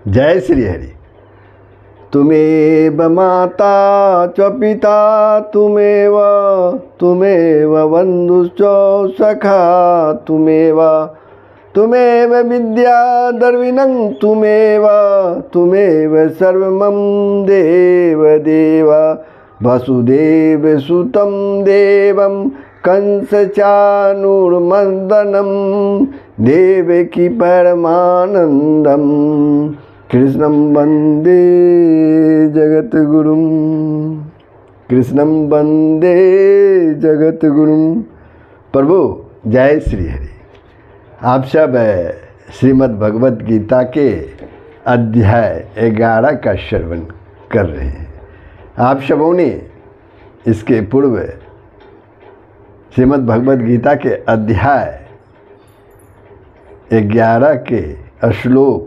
जय श्री हरि। तुमेव माता च पिता तुमेव बन्धुश्च सखा तुमेव विद्या द्रविणं तुमेव सर्वं देव वसुदेवसुतं देवं कंसचाणूरमर्दनं देवकी परमानन्दं कृष्णं वन्दे जगद्गुरुं प्रभु जय श्री हरि। आप सब श्रीमद् भगवत गीता के अध्याय 11 का श्रवण कर रहे हैं। आप सबों ने इसके पूर्व श्रीमद् भगवत गीता के अध्याय 11 के श्लोक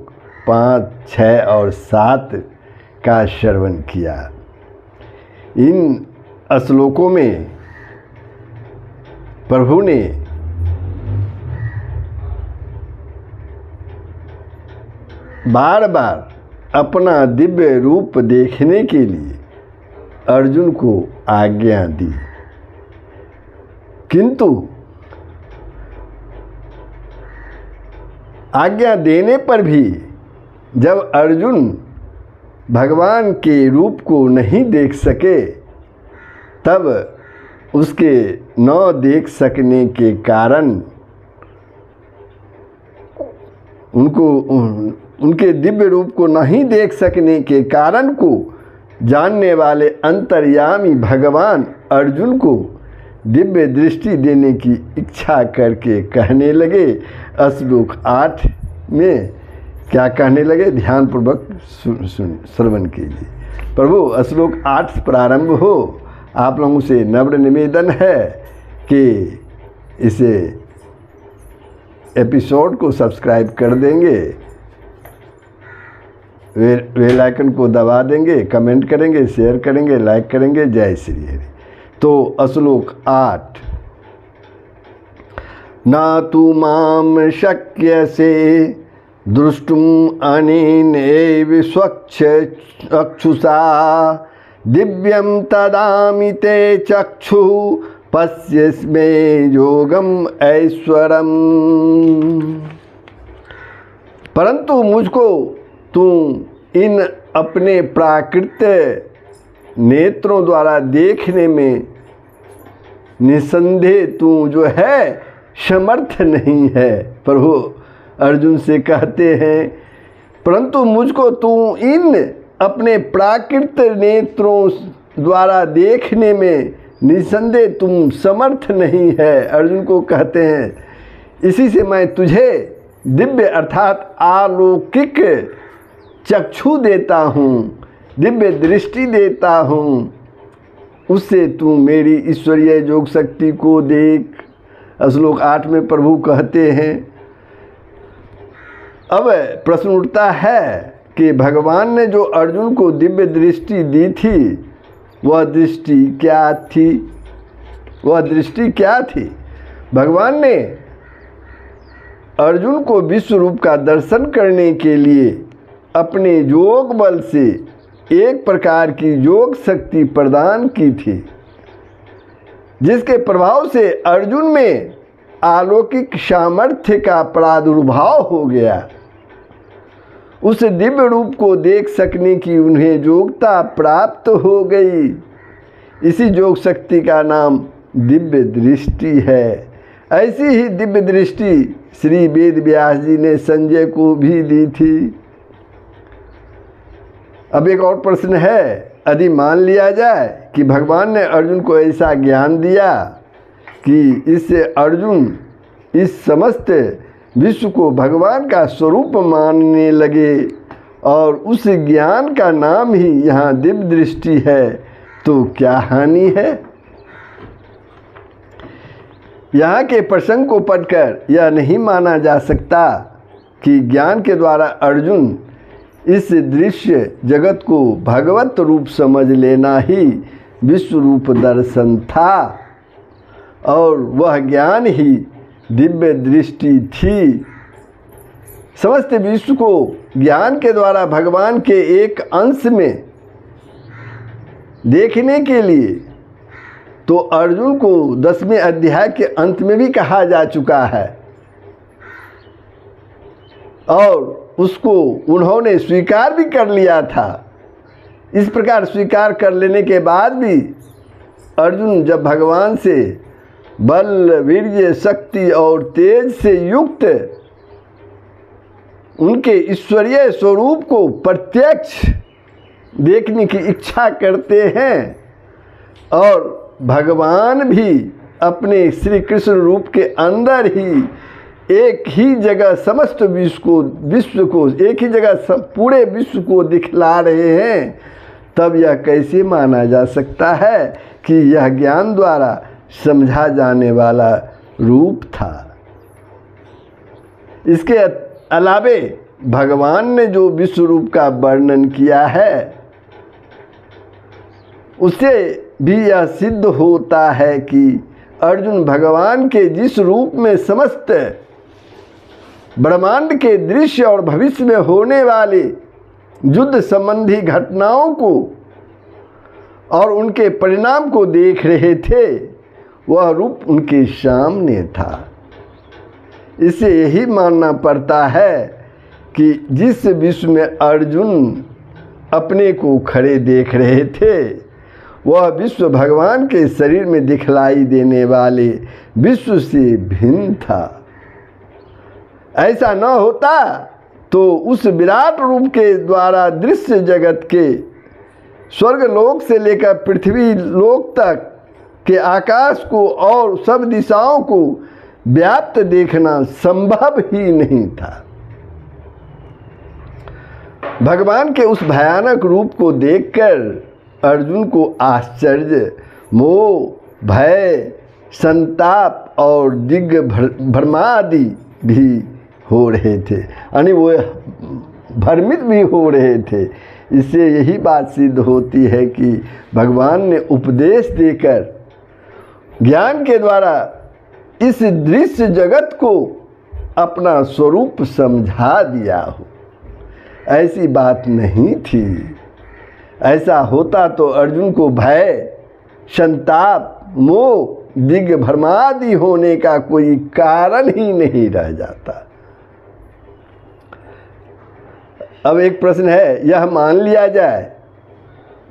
5, 6 और 7 का श्रवण किया। इन श्लोकों में प्रभु ने बार बार अपना दिव्य रूप देखने के लिए अर्जुन को आज्ञा दी, किंतु आज्ञा देने पर भी जब अर्जुन भगवान के रूप को नहीं देख सके, तब उसके न देख सकने के कारण उनके दिव्य रूप को नहीं देख सकने के कारण को जानने वाले अंतर्यामी भगवान अर्जुन को दिव्य दृष्टि देने की इच्छा करके कहने लगे। श्लोक 8 में क्या कहने लगे, ध्यानपूर्वक श्रवण कीजिए। प्रभु श्लोक 8 से प्रारंभ हो। आप लोगों से नम्र निवेदन है कि इसे एपिसोड को सब्सक्राइब कर देंगे, बेल आइकन को दबा देंगे, कमेंट करेंगे, शेयर करेंगे, लाइक करेंगे। जय श्री हरि। तो श्लोक 8, ना तु माम शक्यसे दृष्टुम अनेनैव स्वच्छ चक्षुषा दिव्यं तदामि ते चक्षु पश्यस्मे योगम ऐश्वरम। परंतु मुझको तू इन अपने प्राकृत नेत्रों द्वारा देखने में निसंदेह तू जो है समर्थ नहीं है। प्रभु अर्जुन से कहते हैं, परंतु मुझको तू इन अपने प्राकृत नेत्रों द्वारा देखने में निसंदेह तुम समर्थ नहीं है। अर्जुन को कहते हैं, इसी से मैं तुझे दिव्य अर्थात अलौकिक चक्षु देता हूँ, दिव्य दृष्टि देता हूँ, उससे तू मेरी ईश्वरीय योग शक्ति को देख। श्लोक 8 में प्रभु कहते हैं। अब प्रश्न उठता है कि भगवान ने जो अर्जुन को दिव्य दृष्टि दी थी, वह दृष्टि क्या थी? वह दृष्टि क्या थी? भगवान ने अर्जुन को विश्व रूप का दर्शन करने के लिए अपने योग बल से एक प्रकार की योग शक्ति प्रदान की थी, जिसके प्रभाव से अर्जुन में अलौकिक सामर्थ्य का प्रादुर्भाव हो गया। उस दिव्य रूप को देख सकने की उन्हें योग्यता प्राप्त हो गई। इसी योग शक्ति का नाम दिव्य दृष्टि है। ऐसी ही दिव्य दृष्टि श्री वेद व्यास जी ने संजय को भी दी थी। अब एक और प्रश्न है, यदि मान लिया जाए कि भगवान ने अर्जुन को ऐसा ज्ञान दिया कि इससे अर्जुन इस समस्त विश्व को भगवान का स्वरूप मानने लगे और उस ज्ञान का नाम ही यहाँ दिव्य दृष्टि है, तो क्या हानि है? यहाँ के प्रसंग को पढ़कर यह नहीं माना जा सकता कि ज्ञान के द्वारा अर्जुन इस दृश्य जगत को भगवत रूप समझ लेना ही विश्व रूप दर्शन था और वह ज्ञान ही दिव्य दृष्टि थी। समस्त विश्व को ज्ञान के द्वारा भगवान के एक अंश में देखने के लिए तो अर्जुन को 10वें अध्याय के अंत में भी कहा जा चुका है, और उसको उन्होंने स्वीकार भी कर लिया था। इस प्रकार स्वीकार कर लेने के बाद भी अर्जुन जब भगवान से बल, वीर्य, शक्ति और तेज से युक्त उनके ईश्वरीय स्वरूप को प्रत्यक्ष देखने की इच्छा करते हैं, और भगवान भी अपने श्री कृष्ण रूप के अंदर ही एक ही जगह समस्त विश्व को एक ही जगह पूरे विश्व को दिखला रहे हैं, तब यह कैसे माना जा सकता है कि यह ज्ञान द्वारा समझा जाने वाला रूप था। इसके अलावे भगवान ने जो विश्व रूप का वर्णन किया है उससे भी यह सिद्ध होता है कि अर्जुन भगवान के जिस रूप में समस्त ब्रह्मांड के दृश्य और भविष्य में होने वाले युद्ध संबंधी घटनाओं को और उनके परिणाम को देख रहे थे, वह रूप उनके सामने था। इसे यही मानना पड़ता है कि जिस विश्व में अर्जुन अपने को खड़े देख रहे थे, वह विश्व भगवान के शरीर में दिखलाई देने वाले विश्व से भिन्न था। ऐसा न होता तो उस विराट रूप के द्वारा दृश्य जगत के स्वर्ग लोक से लेकर पृथ्वी लोक तक के आकाश को और सब दिशाओं को व्याप्त देखना संभव ही नहीं था। भगवान के उस भयानक रूप को देखकर अर्जुन को आश्चर्य, मोह, भय, संताप और दिग्भ्रमादि भी हो रहे थे, यानी वो भ्रमित भी हो रहे थे। इससे यही बात सिद्ध होती है कि भगवान ने उपदेश देकर ज्ञान के द्वारा इस दृश्य जगत को अपना स्वरूप समझा दिया हो। ऐसी बात नहीं थी। ऐसा होता तो अर्जुन को भय, संताप, मोह, दिग्भ्रमादि होने का कोई कारण ही नहीं रह जाता। अब एक प्रश्न है, यह मान लिया जाए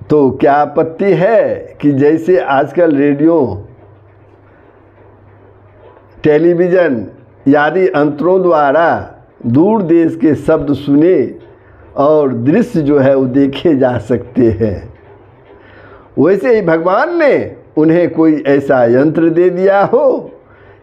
तो क्या आपत्ति है कि जैसे आजकल रेडियो, टेलीविज़न आदि यंत्रों द्वारा दूर देश के शब्द सुने और दृश्य जो है वो देखे जा सकते हैं, वैसे ही भगवान ने उन्हें कोई ऐसा यंत्र दे दिया हो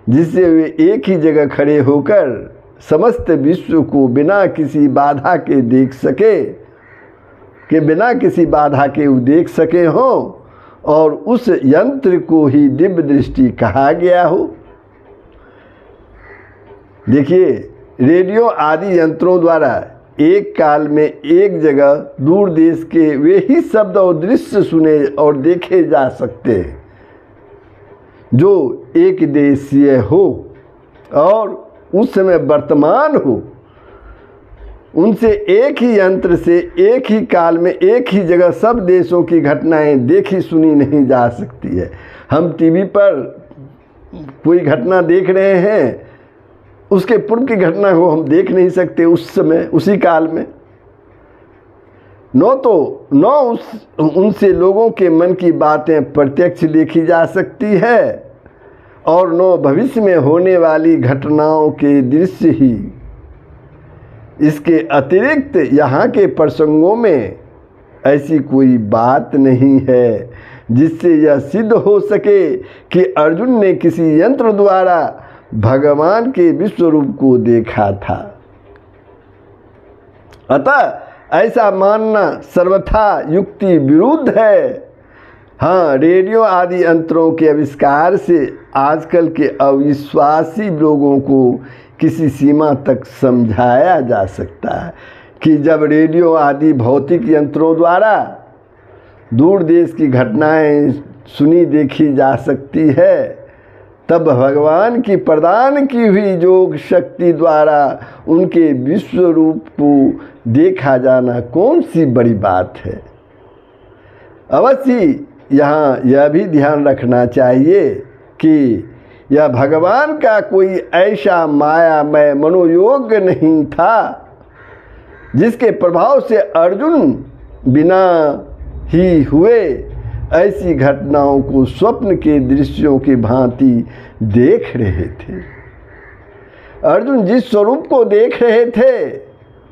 जिससे वे एक ही जगह खड़े होकर समस्त विश्व को बिना किसी बाधा के देख सके, कि बिना किसी बाधा के वो देख सके हो, और उस यंत्र को ही दिव्य दृष्टि कहा गया हो। देखिए, रेडियो आदि यंत्रों द्वारा एक काल में एक जगह दूर देश के वे ही शब्द और दृश्य सुने और देखे जा सकते हैं जो एक देशीय हो और उस समय वर्तमान हो। उनसे एक ही यंत्र से एक ही काल में एक ही जगह सब देशों की घटनाएं देखी सुनी नहीं जा सकती है। हम टीवी पर कोई घटना देख रहे हैं, उसके पूर्व की घटना को हम देख नहीं सकते उस समय उसी काल में। उनसे लोगों के मन की बातें प्रत्यक्ष देखी जा सकती है और न भविष्य में होने वाली घटनाओं के दृश्य ही। इसके अतिरिक्त यहाँ के प्रसंगों में ऐसी कोई बात नहीं है जिससे यह सिद्ध हो सके कि अर्जुन ने किसी यंत्र द्वारा भगवान के विश्व रूप को देखा था। अतः ऐसा मानना सर्वथा युक्ति विरुद्ध है। हाँ, रेडियो आदि यंत्रों के आविष्कार से आजकल के अविश्वासी लोगों को किसी सीमा तक समझाया जा सकता है कि जब रेडियो आदि भौतिक यंत्रों द्वारा दूर देश की घटनाएं सुनी देखी जा सकती है, तब भगवान की प्रदान की हुई योग शक्ति द्वारा उनके विश्व रूप को देखा जाना कौन सी बड़ी बात है। अवश्य यहाँ यह भी ध्यान रखना चाहिए कि यह भगवान का कोई ऐसा मायामय मनोयोग नहीं था जिसके प्रभाव से अर्जुन बिना ही हुए ऐसी घटनाओं को स्वप्न के दृश्यों की भांति देख रहे थे। अर्जुन जिस स्वरूप को देख रहे थे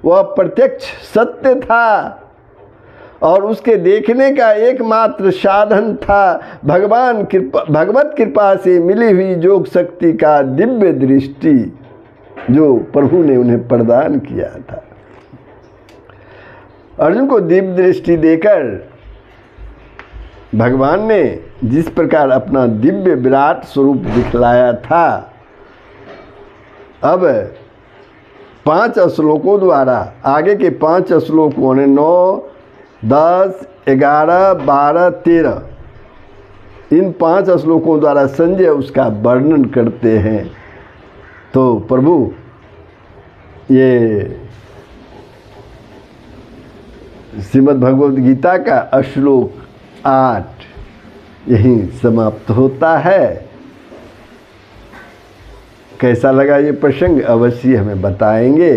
वह प्रत्यक्ष सत्य था और उसके देखने का एकमात्र साधन था भगवत कृपा से मिली हुई योग शक्ति का दिव्य दृष्टि जो प्रभु ने उन्हें प्रदान किया था। अर्जुन को दिव्य दृष्टि देकर भगवान ने जिस प्रकार अपना दिव्य विराट स्वरूप दिखलाया था, अब 5 श्लोकों द्वारा आगे के 5 श्लोकों ने 9, 10, 11, 12, 13 इन 5 श्लोकों द्वारा संजय उसका वर्णन करते हैं। तो प्रभु ये श्रीमद् भगवद गीता का श्लोक 8 यहीं समाप्त होता है। कैसा लगा ये प्रसंग अवश्य हमें बताएंगे,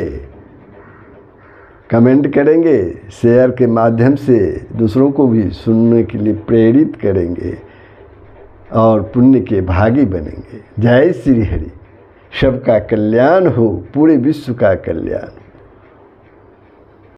कमेंट करेंगे, शेयर के माध्यम से दूसरों को भी सुनने के लिए प्रेरित करेंगे और पुण्य के भागी बनेंगे। जय श्री हरि। सबका कल्याण हो, पूरे विश्व का कल्याण।